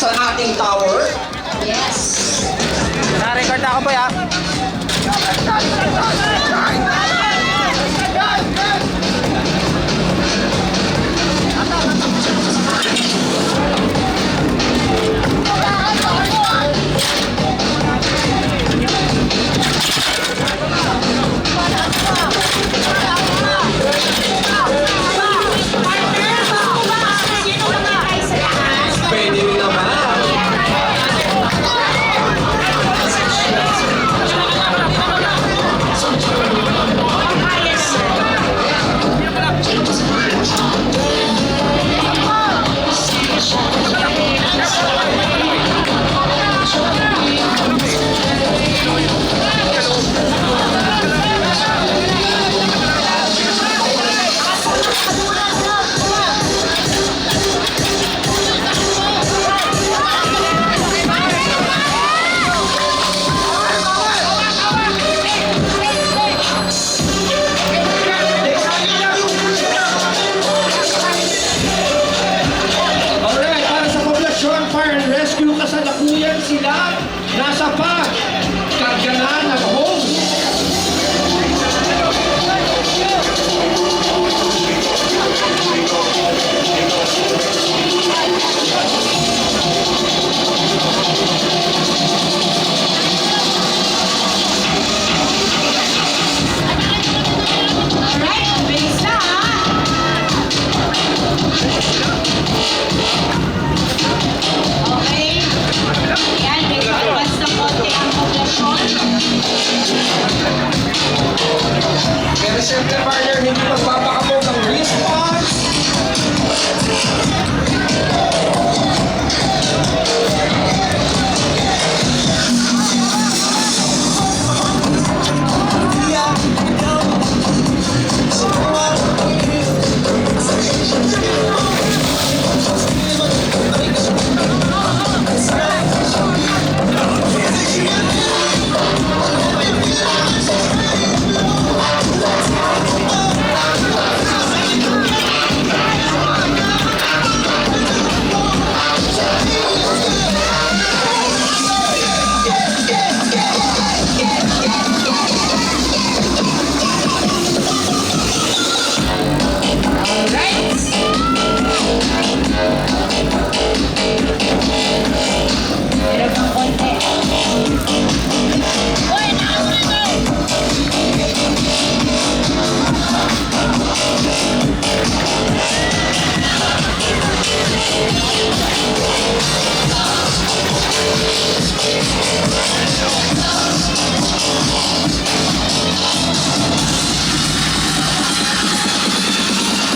sa ating tower. Yes. Na-record ako po ya. Pwede rin naman. Alright, para sa poblasyon, fire and rescue, kasalukuyan sila nasa pagkagalan ng home. Alright, bilis na ha. Okay. Yan, may advance ng konti ang poblasyon. Pero siyempre, partner, hindi magpapakabog ang response. Meron ng konti.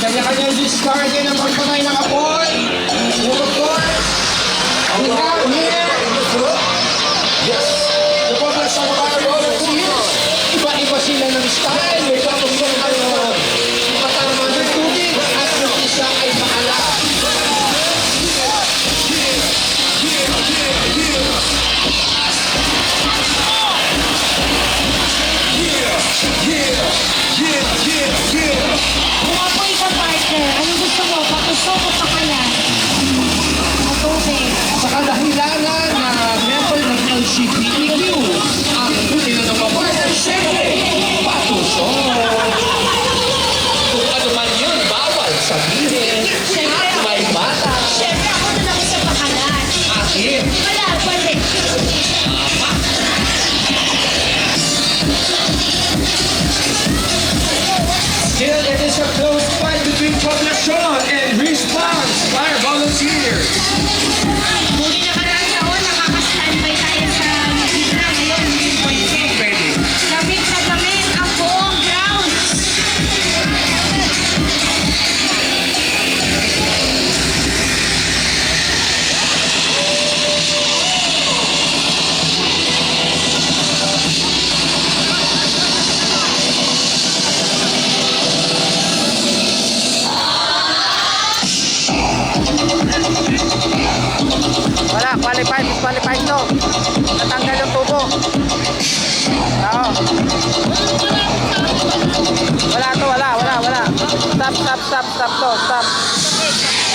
Kanya-kanya discarte ng pagpatay ng apoy. And of course, we have here the poblasyon of our roller tubig. Iba-iba sila ng style. May kamusta kayo. Ipatarama ng tubig at yung isa ay maalat. Kung apoy ka, partner, anong gusto mo? Patusok o pakalan? Matubig. Sa kadahilanan na member ng LGBTQ, ang huli na ng mga partner, siyempre, patusok. Kung ano man yun, bawal sabihin. Siyempre, At may bata. Siyempre, ako na lang sa pakalan. Akin. Wala, pwede. Still, it is a close fight between poblasyon and response fire volunteers. Muli na karang taon, nakaka-standby tayo sa Nagibra ngayon, hindi pwede. Pwede. Gamit na gamit ang buong grounds. disqualified to. Natanggal yung tubo. Oo. Wala to, wala. Stop to, stop.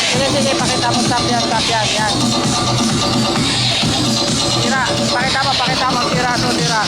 Sige. sige, pakita mo, stop yan, yan. Tira, pakita mo, tira to, tira.